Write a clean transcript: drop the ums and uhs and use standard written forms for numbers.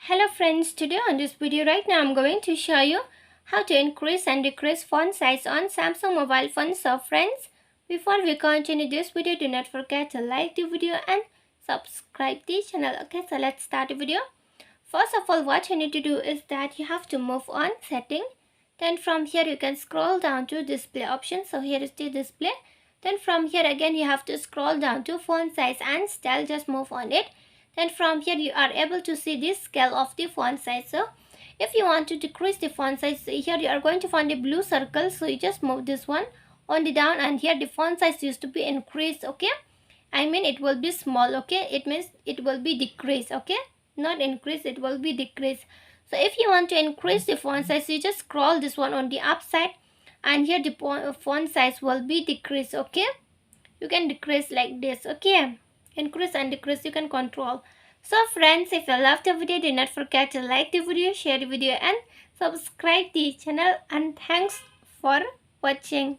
Hello friends, today on this video right now I'm going to show you how to increase and decrease font size on Samsung mobile phone. So friends, before we continue this video, do not forget to like the video and subscribe the channel. Okay, so let's start the video. First of all, what you need to do is that you have to move on setting. Then from here you can scroll down to display option. So here is the display. Then from here again you have to scroll down to font size and style. Just move on it. Then from here you are able to see this scale of the font size. So if you want to decrease the font size, here you are going to find a blue circle. So you just move this one on the down, and here the font size used to be increased. Okay, I mean it will be small. Okay, it means it will be decreased. Okay, not increase, it will be decreased. So if you want to increase the font size, you just scroll this one on the upside, and here the font size will be decreased. Okay, you can decrease like this. Okay, increase and decrease you can control. So friends, if you love the video, do not forget to like the video, share the video and subscribe the channel, and thanks for watching.